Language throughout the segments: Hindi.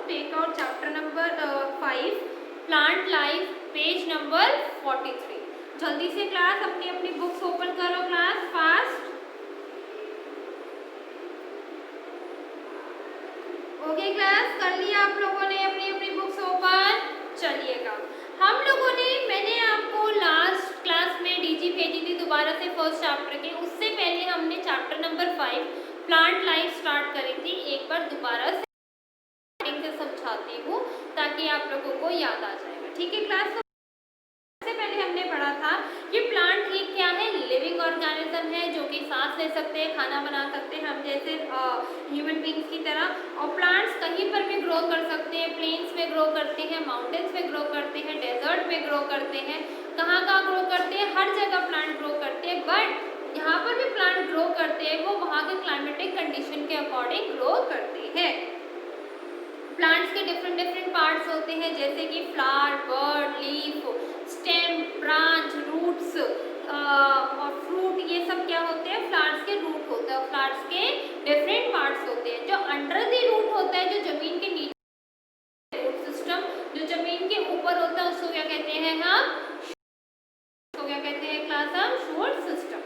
Take out chapter number 5 plant life page number 43। जल्दी से क्लास अपनी अपनी बुक्स ओपन करो क्लास फास्ट। ओके क्लास, कर लिया आप लोगों ने अपनी अपनी बुक्स ओपन? चलिएगा, हम लोगों ने मैंने आपको लास्ट क्लास में डीजी भेजी थी दोबारा से फर्स्ट चैप्टर के। उससे पहले हमने chapter number 5 plant life start करी थी। एक बार दोबारा से समझाती हूँ ताकि आप लोगों को याद आ जाएगा। ठीक है क्लास, सबसे पहले हमने पढ़ा था कि प्लांट एक क्या है, लिविंग ऑर्गेनिज्म है जो कि सांस ले सकते हैं, खाना बना सकते हैं हम जैसे ह्यूमन बींग्स की तरह। और प्लांट्स कहीं पर भी ग्रो कर सकते हैं, प्लेन्स में ग्रो करते हैं, माउंटेन्स में ग्रो करते हैं, डेजर्ट में ग्रो करते हैं। कहाँ ग्रो करते हैं? हर जगह प्लांट ग्रो करते हैं। बट यहाँ पर भी प्लांट ग्रो करते हैं, वो वहाँ के क्लाइमेटिक कंडीशन के अकॉर्डिंग ग्रो करते हैं। प्लांट्स के डिफरेंट डिफरेंट पार्ट्स होते हैं जैसे कि flower, bird, leaf, stem, branch, roots और फ्रूट। ये सब क्या होते हैं? फ्लावर्स के रूट होते हैं। फ्लावर्स के डिफरेंट पार्ट्स होते हैं। जो अंडर द रूट होता है, जो जमीन के नीचे रूट सिस्टम, जो जमीन के ऊपर होता है, उसको क्या कहते हैं हम? उसको क्या कहते हैं क्लास? हम shoot system.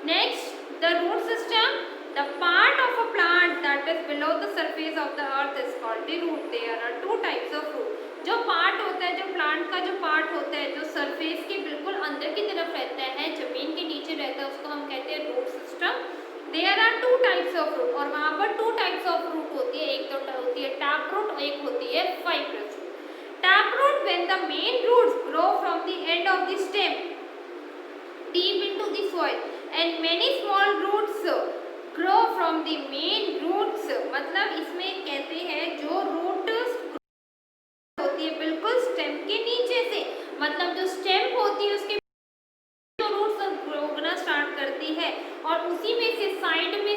Next, the root system, the part of a plant that is below the surface of the earth is called the root. There are two types of root. जो पार्ट होता है, जो प्लांट का जो पार्ट होता है, जो सरफेस के बिल्कुल अंदर की तरफ रहता है, जमीन के नीचे रहता है, उसको हम कहते हैं root system. There are two types of root, और वहाँ पर two types of root होती है। एक तो होती है टैप रूट और एक होती है fibrous root. Tap root, when the main roots grow from the end of the stem deep into the soil and many small roots grow from the main roots. मतलब इसमें कहते हैं जो रूट होती है बिल्कुल स्टेम के नीचे से, मतलब जो स्टेम होती है उसके जो रूट्स उगना स्टार्ट करती है और उसी में से साइड में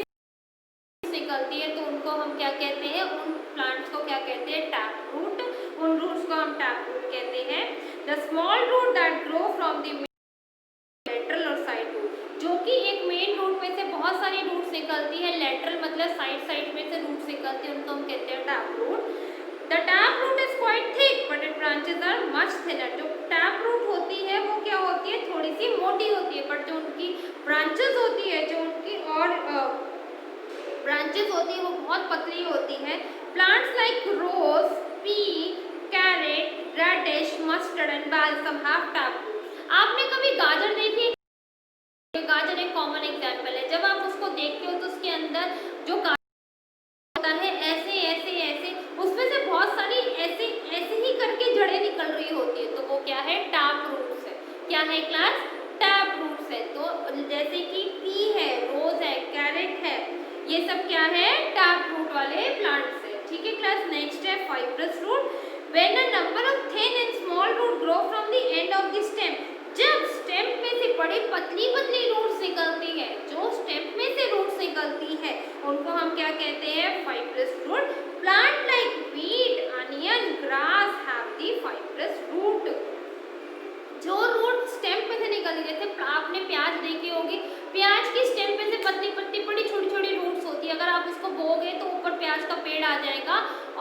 निकलती है, तो उनको हम क्या कहते हैं? उन प्लांट्स को क्या कहते हैं? Tap root. उन रूट्स को हम टैप रूट कहते हैं। The small root that grow from the lateral और साइड रूट, जो कि एक मेन रूट में से बहुत सारी रूट्स निकलती है। लेटरल मतलब साइड में से रूट्स निकलती है, उनको हम कहते हैं tap root. The tap root is quite thick but it branches are much thinner. जो टैप रूट होती है वो क्या होती है? थोड़ी सी मोटी होती है, बट जो उनकी ब्रांचेस होती है, जो उनकी और ब्रांचेस होती है वो बहुत पतली होती है। Plants like rose, pea, carrot, radish, mustard and balsam have tap root. आपने कभी गाजर देखी? गाजर एक कॉमन एग्जाम्पल है। जब आप उसको देखते हो तो उसके अंदर जो गाजर होता है ऐसे ऐसे ऐसे, उसमें से बहुत सारी ऐसे ऐसे ही करके जड़ें निकल रही होती है, तो वो क्या है? टैप रूट्स है। क्या है क्लास? टैप रूट्स है। तो जैसे कि पी है, रोज है, कैरेट है, ये सब क्या है? टैप रूट वाले प्लांट्स है। ठीक है क्लास। नेक्स्ट है fibrous root. When a number of thin and small root grow from the end of the stem, जब स्टेम में से बड़ी पतली पतली रूट्स निकलती है, जो स्टेम में से रूट्स निकलती है, उनको हम क्या कहते हैं? Fibrous root. Plant like wheat, onion, grass have the fibrous root. जो रूट स्टेम पे से निकलती, जैसे आपने प्याज देखी होगी, प्याज की स्टेम पे से पतली पतली बड़ी छोटी छोटी रूट्स होती है। अगर आप उसको बोगे तो ऊपर प्याज का पेड़ आ जाएगा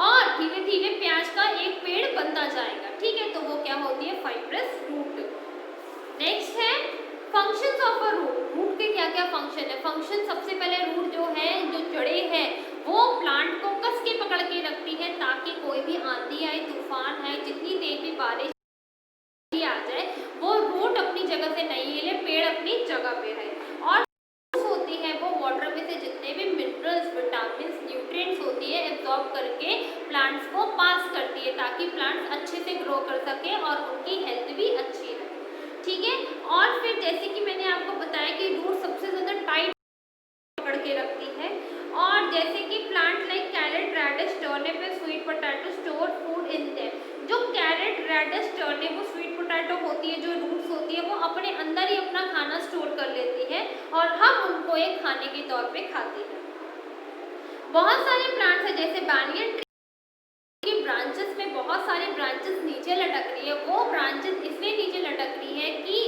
और धीरे धीरे प्याज का एक पेड़ बनता जाएगा। ठीक है, तो वो क्या होती है? Fibrous root. नेक्स्ट है functions of a root. Root के क्या क्या फंक्शन है? फंक्शन, सबसे पहले रूट जो है, जो जड़ें हैं, वो प्लांट को कस के पकड़ के रखती है ताकि कोई भी आंधी आए, तूफान आए, जितनी तेज भी बारिश आ जाए, वो रूट अपनी जगह से नहीं हिले, पेड़ अपनी जगह पे रहे। और होती है वो वाटर में से जितने भी मिनरल्स, विटामिन, न्यूट्रिएंट्स होती है एब्जॉर्ब करके प्लांट्स को पास करती है ताकि प्लांट्स अच्छे से ग्रो कर सके और उनकी हेल्थ भी अच्छी रहे। ठीक है। और फिर जैसे कि मैंने आपको बताया कि रूट सबसे ज़्यादा टाइट पकड़ के रखती है। और जैसे कि plant like carrot, radish, turnip, sweet potato store food in them. जो कैरेट, रेडिश, टर्निप और स्वीट पोटैटो होती है, जो रूट्स होती है, वो अपने अंदर ही अपना खाना स्टोर कर लेती है और हम उनको एक खाने के तौर पे खाते हैं। बहुत सारे प्लांट्स हैं जैसे बैनियन ट्री की ब्रांचेस में बहुत सारे ब्रांचेस नीचे लटक रही है। वो ब्रांचेस इसलिए नीचे लटक रही है कि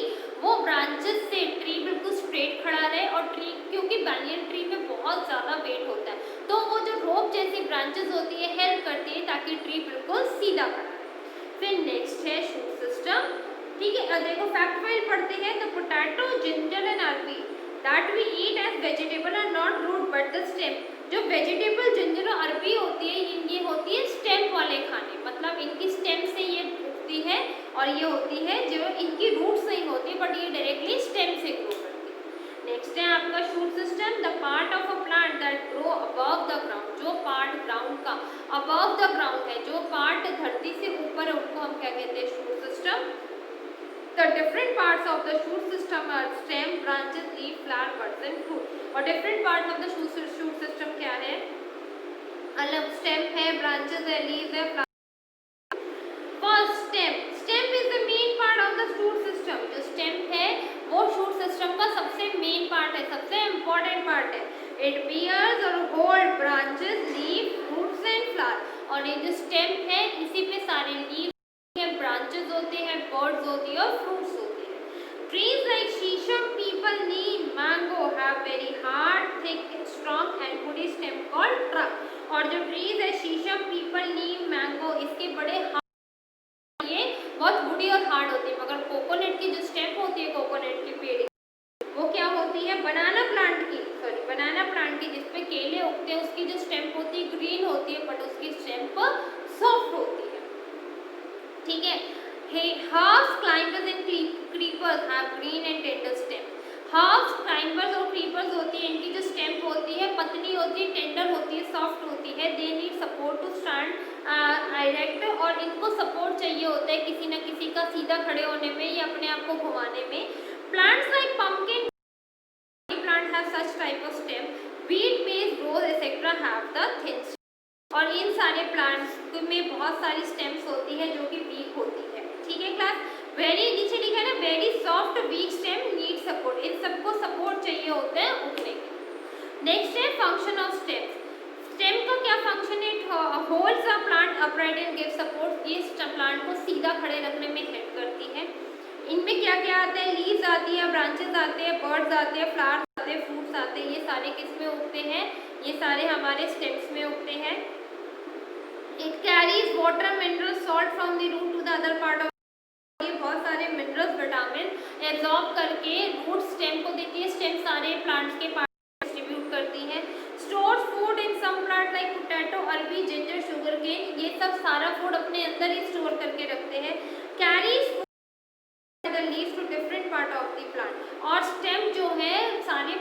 वो ब्रांचेस से ट्री बिल्कुल स्ट्रेट खड़ा रहे, और ट्री, क्योंकि बैनियन ट्री में बहुत ज़्यादा वेट होता है, तो वो जो रोप जैसी ब्रांचेस होती है हेल्प करती है ताकि ट्री बिल्कुल सीधा खड़ा है। फिर नेक्स्ट है शूट सिस्टम, ठीक है। देखो फैक्ट फाइल पढ़ते हैं, तो potato, ginger and arbi that we eat as vegetable are not root but the stem. जो वेजिटेबल जिंजर और अरबी होती है ये होती है स्टेम वाले खाने, मतलब इनकी स्टेम से ये उगती है, और ये होती है जो इनकी रूट्स नहीं होती बट ये डायरेक्टली स्टेम से ग्रो करती है। नेक्स्ट है आपका shoot system, the part of a plant that grow above the ground. जो पार्ट ग्राउंड का अबव द ग्राउंड है, जो पार्ट धरती से ऊपर है, उनको हम क्या कहते हैं, shoot system. The different parts of the shoot system are stem, branches, leaf, flower, buds and fruit. और different parts of the shoot system क्या है? अलग stem है, branches है, leaves है, flower। First stem. Stem is the main part of the shoot system. जो stem है वो shoot system का सबसे main part है, सबसे important part है। It bears or hold branches, leaf, fruits and flower। और ये जो stem है इसी पे सारे leaves, ब्रांचेस होते हैं, बर्ड्स होती है और फ्रूट्स होते हैं। ट्रीज लाइक शीशम, people, Neem, mango have very hard, thick, strong and woody stem called trunk. और जो ट्रीज है शीशम, पीपल, नीम, मैंगो, इसके बड़े हार्ड, ये बहुत वुडी और हार्ड होते हैं। मगर कोकोनट की जो स्टेम होती है, कोकोनट के पेड़ वो क्या होती है, बनाना प्लांट की जिसपे केले उगते हैं, उसकी जो स्टेम होती है ग्रीन होती है बट उसकी स्टेम सॉफ्ट होती है, ठीक है। Herbs, climbers and creepers have green and tender stem। Herbs, climbers और creepers होती है, इनकी जो स्टेम होती है पतली होती है, टेंडर होती है, सॉफ्ट होती है। They need support to stand erect। और इनको सपोर्ट चाहिए होता है किसी न किसी का सीधा खड़े होने में या अपने आप को घुमाने में। Plants like pumpkin plant have such type of stem। Wheat, maize, rose etc. have the thin stem। और इन सारे प्लांट्स में बहुत सारी स्टेम्स होती है जो कि वीक होती है, ठीक है क्लास। वेरी नीचे लिखा है ना, very soft weak stem need support. इन सबको सपोर्ट चाहिए होता है उगने के। नेक्स्ट है फंक्शन ऑफ स्टेम। स्टेम का क्या फंक्शन है, holds a plant upright and give support. ये प्लांट को सीधा खड़े रखने में हेल्प करती है। इनमें क्या क्या आता है, लीव्स आती है, ब्रांचेस आते हैं, बर्ड्स आते हैं, फ्लावर्स आते हैं, फ्रूट्स आते हैं। ये सारे किस में उगते हैं, ये सारे हमारे स्टेम्स में उगते हैं। It carries water, minerals, salt from the root to the other part of। ये बहुत सारे मिनरल्स, विटामिन एब्जॉर्ब करके रूट स्टेम को देती है, स्टेम सारे प्लांट्स के पार्ट डिस्ट्रीब्यूट करती है। Stores food in some plant like potato, arbi, ginger, sugar cane, ये सब सारा फूड अपने अंदर ही स्टोर करके रखते हैं। Carries the leaves to different part of the plant. और स्टेम जो है सारे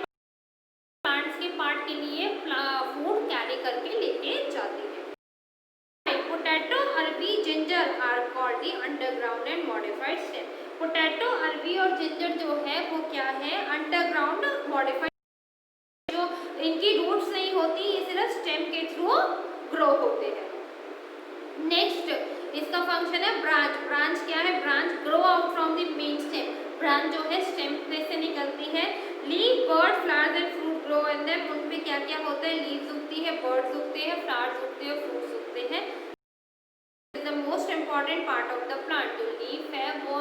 प्लांट्स के पार्ट के लिए फूड कैरी करके लेके जाती है। Potato, arbi, ginger are called the underground and modified stem. Potato, अरबी और जिंजर जो है वो क्या है, अंडरग्राउंड मॉडिफाइड, जो इनकी रूट्स नहीं होती, ये सिर्फ स्टेम के थ्रू ग्रो होते हैं। नेक्स्ट इसका फंक्शन है ब्रांच। ब्रांच क्या है, branch grow out from the main stem. Branch जो है स्टेम में से निकलती है। Leaf, bird, flowers and fruit grow in them. उनपे क्या क्या होता है, लीव्स उगती है, बर्ड्स उगते हैं, फ्लावर्स उगते हैं, फ्रूट्स उगते हैं। The most important part of the plant जो लीफ है वो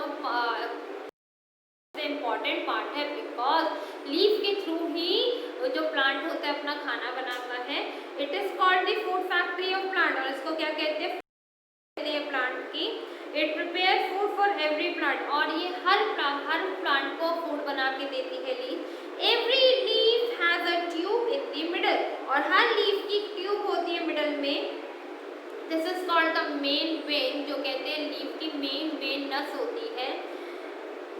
इम्पॉर्टेंट पार्ट है, बिकॉज लीफ के थ्रू ही जो प्लांट होता है अपना खाना बनाता है। It is called the food factory of plant. और इसको क्या कहते हैं, प्लांट की। It prepare food for every plant. और ये हर प्लांट को फूड बना के देती है leaf. Every leaf has a tube in the middle. और हर लीफ की ट्यूब होती है मिडल में। This is called the main vein, जो कहते हैं लीफ की मेन वेन नस होती है।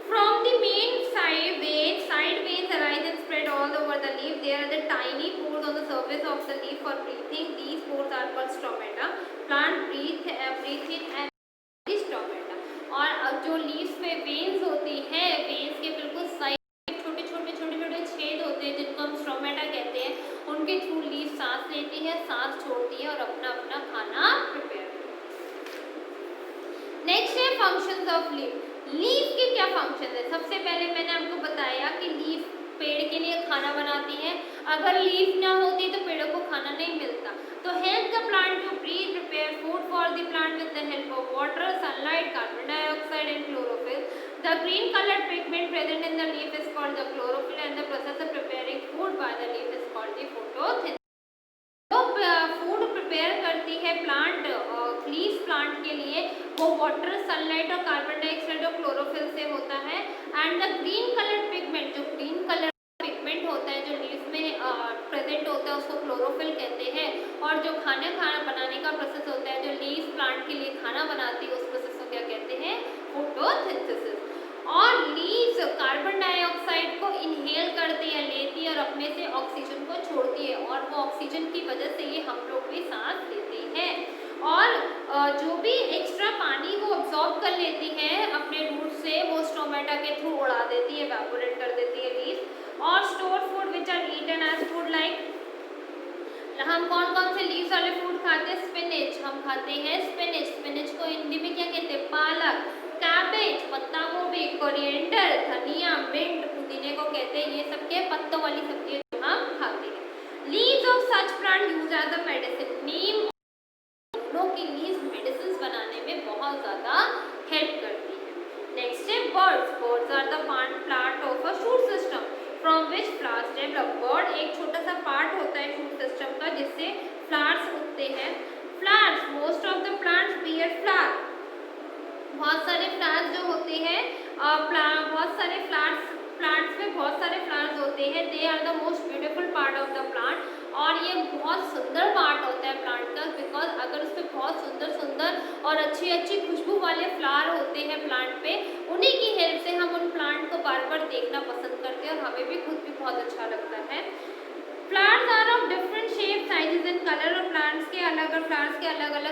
From the main side veins arise and spread all over the leaf. There are the tiny pores on the surface of the leaf for breathing. These pores are called stomata. Plant breathe in and stomata. और जो लीव्स पे वेन्स होती है, वेन्स के बिल्कुल साइड छोटे छोटे छेद होते हैं जिनको हम स्टोमेटा कहते हैं। उनके थ्रू लीफ सांस लेती है, सांस छोड़ती है और अपना अपना खाना प्रिपेयर करती है। नेक्स्ट है फंक्शंस ऑफ लीफ। लीफ के क्या फंक्शन है, सबसे पहले मैंने आपको बताया कि लीफ पेड़ के लिए खाना बनाती है। अगर लीफ ना होती तो पेड़ों को खाना नहीं मिलता। तो help the plant to breathe, prepare food for the plant with the help of water, sunlight, carbon dioxide and chlorophyll. The green colored pigment present in the leaf is called the chlorophyll and the process of preparing food by the leaf is called the photosynthesis। तो फूड प्रिपेयर करती है प्लांट के लिए वो वाटर, सनलाइट और कार्बन डाइऑक्साइड और क्लोरोफिल से होता है। And the green colour pigment, जो ग्रीन कलर पिगमेंट होता है जो लीव्स में प्रेजेंट होता है उसको क्लोरोफिल कहते हैं। और जो खाना बनाने का प्रोसेस होता है, जो लीव्स प्लांट के लिए खाना बनाती है, उस प्रोसेस को क्या कहते हैं? फोटोसिंथेसिस। और लीव्स कार्बन डाइऑक्साइड को इनहेल करती है, लेती है और अपने से ऑक्सीजन को छोड़ती है, और वो ऑक्सीजन की वजह से ये हम लोग भी सांस लेते हैं। और जो भी एक्स्ट्रा पानी वो अब्सॉर्ब कर लेती है अपने रूट से, वो स्टोमेटा के थ्रू उड़ा देती है, इवेपोरेट कर देती है लीव्स। और store food which are eaten as food, like हम कौन कौन से लीव्स वाले फूड खाते हैं? स्पिनिच, हम खाते हैं स्पिनिच। स्पिनिच को हिंदी में क्या कहते हैं? पालक। कैबेज, पत्ता गोभी। कोरिएंडर, धनिया। मिंट, पुदीने को कहते हैं। ये सब के पत्तों वाली सब्जी जो हम खाते हैं। Leaves of such plant use as a medicine. नीम की लीव्स मेडिसिन बनाने में बहुत ज्यादा हेल्प करती है। नेक्स्ट है birds. Birds are the part of a shoot system from which flowers develop. Bird एक छोटा सा पार्ट होता है शूट सिस्टम का जिससे फ्लावर्स उगते हैं। Flowers, most of the plants bear flower. बहुत सारे फ्लावर्स जो होते हैं, बहुत सारे प्लांट्स में बहुत सारे फ्लावर्स होते हैं। They are the most beautiful part of the plant. और ये बहुत सुंदर पार्ट होता है प्लांट का, बिकॉज अगर उस पर बहुत सुंदर सुंदर और अच्छी अच्छी खुशबू वाले फ्लावर होते हैं प्लांट पे, उन्हीं की हेल्प से हम उन प्लांट को बार बार देखना पसंद करते हैं और हमें भी खुद भी बहुत अच्छा लगता है। Flowers are of different shape, sizes and colour. और फ्लावर्स के अलग अलग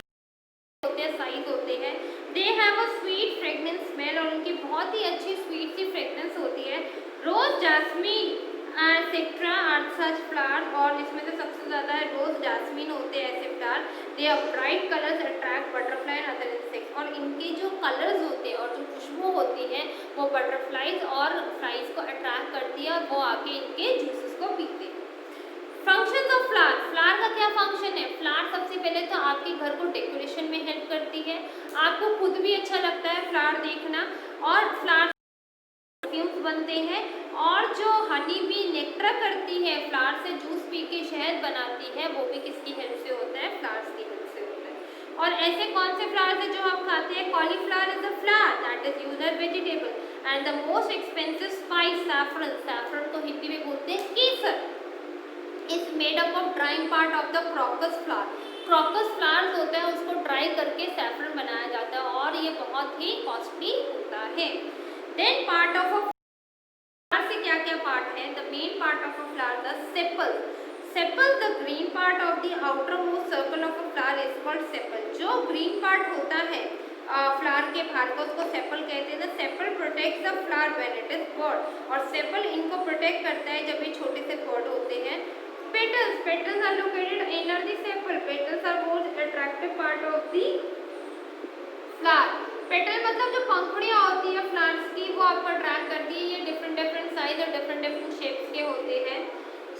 होते हैं, साइज होते हैं। They have a sweet fragrance smell, और उनकी बहुत ही अच्छी स्वीट सी फ्रेगनेंस होती है। Rose, jasmine etcetera are such flowers. और इसमें तो सबसे ज़्यादा है रोज, जैस्मीन होते हैं ऐसे flower. They are bright colours attract butterfly and other insects. और इनके जो कलर्स होते हैं और जो खुशबू होती है वो बटरफ्लाइज और फ्लाइज को अट्रैक्ट करती है और वो आके इनके जूसेस को पीते हैं। Functions of flower. फ्लावर का क्या फंक्शन है? फ्लावर सबसे पहले तो आपके घर को डेकोरेशन में हेल्प करती है, आपको खुद भी अच्छा लगता है फ्लावर देखना। और फ्लावर परफ्यूम्स बनते हैं। और जो हनी बी नेक्टर करती है, फ्लावर से जूस पी के शहद बनाती है, वो भी किसकी हेल्प से होता है? फ्लावर्स की हेल्प से होता है। और ऐसे कौन से फ्लावर्स हैं जो हम खाते हैं? Cauliflower is a flower that is used as vegetable. And the most expensive spice saffron. Saffron को हिंदी में बोलते हैं केसर। Is made up of drying part of the crocus flower. Crocus flowers होता है, उसको ड्राई करके सैफरन बनाया जाता है और ये बहुत ही कॉस्टली होता है। Then part of a flower से क्या क्या पार्ट है? The main part of a flower, the sepal. Sepal, the green part of the outermost circle of a flower is called sepal. जो ग्रीन पार्ट होता है फ्लावर के बाहर को, उसको सेपल कहते हैं। The sepal protects the flower when it is bird. और सेपल इनको प्रोटेक्ट करता है जब ये छोटे से बर्ड होते हैं। Petals. Petals are located inner the sepal. Petals are most attractive part of the flower. Petal मतलब जो पंखुड़ियाँ होती है फ्लावर्स की, वो आपको अट्रैक्ट करती है। ये डिफरेंट साइज और डिफरेंट शेप्स के होते हैं।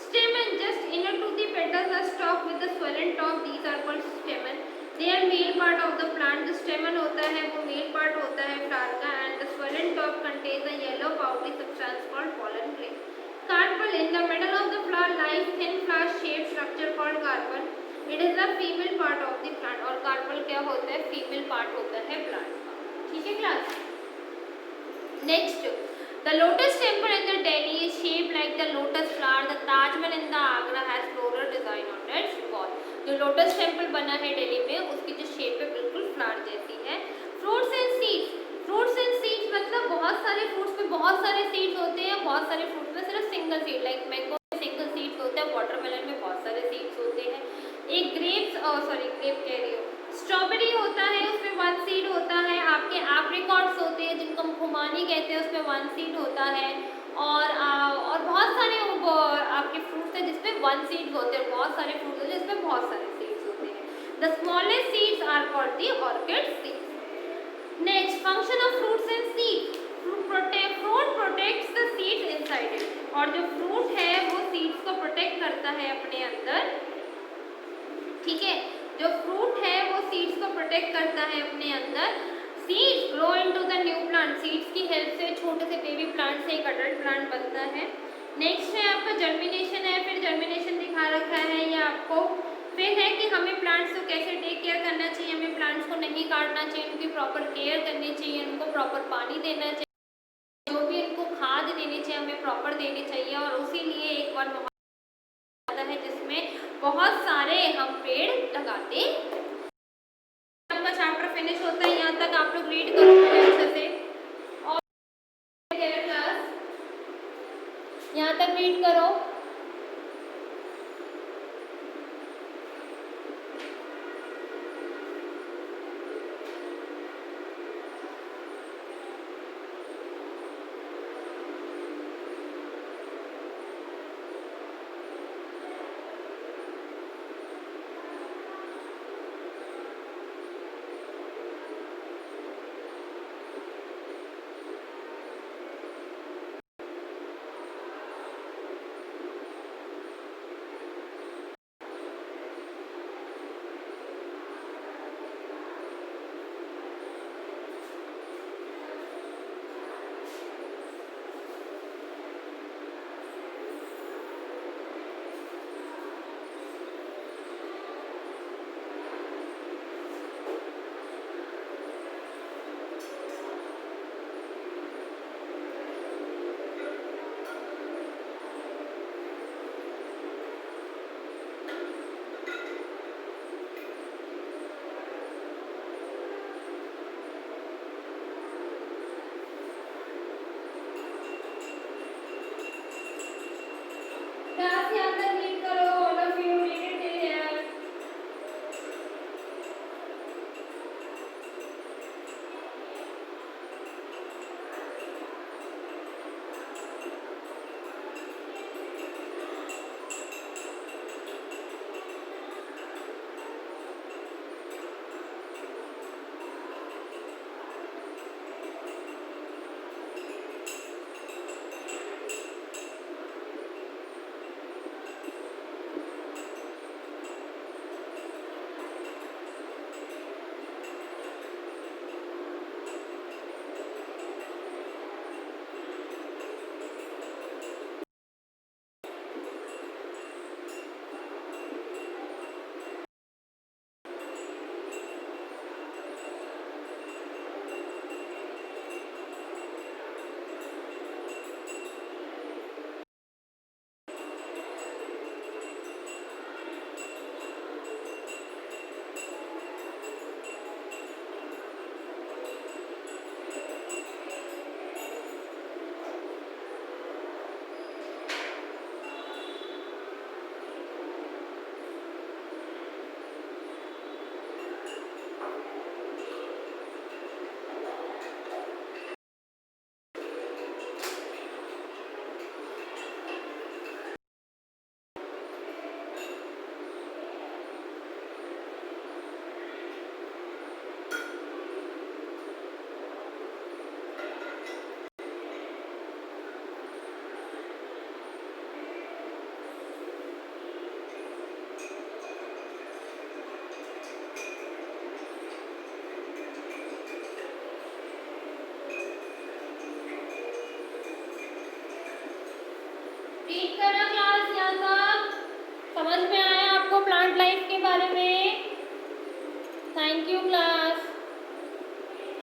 Stamen, just inner to the petals are stalk with the swollen top. These are called stamen. They are male part of the plant. जो स्टेमन होता है वो मेल पार्ट होता है फ्लावर का। And the swollen top contains a yellow powdery substance called pollen grain. Carpel, in the middle of the flower lies thin flower shaped structure called carpel. It is the female part of the plant. और carpel क्या होता है? फीमेल पार्ट होता है प्लांट का। ठीक है class? Next, the lotus temple in the Delhi is shaped like the lotus flower. The Taj Mahal in the Agra has floral design on its wall. जो लोटस टेम्पल बना है दिल्ली में, उसकी जो शेप है बिल्कुल फ्लावर जैसी है। Fruits and seeds. Fruits and seeds मतलब बहुत सारे फ्रूट्स में बहुत सारे सीड्स होते हैं, बहुत सारे फ्रूट्स में सिर्फ सिंगल सीड। लाइक मैंगो में सिंगल सीड्स होते हैं, वाटरमेलन में बहुत सारे सीड्स होते हैं। एक ग्रेप कह रही हूँ, स्ट्रॉबेरी होता है, उसमें 1 सीड होता है। आपके एप्रिकॉट्स होते हैं जिनको हम खुमानी कहते हैं, उसमें 1 सीड होता है। और बहुत सारे आपके फ्रूट्स हैं जिसमें 1 सीड होते हैं, बहुत सारे फ्रूट्स हैं जिसमें बहुत सारे सीड्स होते हैं। The smallest seeds are called the orchid seeds. Next, function of fruits and seeds. Fruit protects the seeds inside it. और जो फ्रूट है वो सीड्स को प्रोटेक्ट करता है अपने अंदर। ठीक है, जो फ्रूट है वो सीड्स को प्रोटेक्ट करता है अपने अंदर। Seeds grow into the new plant. Seeds की हेल्प से छोटे से बेबी प्लांट से एक अडल्ट प्लांट बनता है। नेक्स्ट है आपका जर्मिनेशन है। फिर जर्मिनेशन दिखा रखा है ये आपको। फिर है कि हमें प्लांट्स को कैसे टेक केयर करना चाहिए, हमें प्लांट्स को नहीं नहीं काटना चाहिए, उनकी प्रॉपर केयर करनी चाहिए, उनको प्रॉपर पानी देना चाहिए, जो भी उनको खाद देनी चाहिए हमें प्रॉपर देनी चाहिए। और उसी लिए एक वन आता है जिसमें बहुत सारे हम पेड़ लगाते। आपका चैप्टर फिनिश होता है, यहाँ तक आप लोग रीड करोगे अच्छे से और क्लास यहाँ तक रीड करो। क्लास यहाँ तक रीड करो, all of you read it till here. Read करना क्लास यहाँ तक। समझ में आया आपको प्लांट लाइफ के बारे में? Thank you class.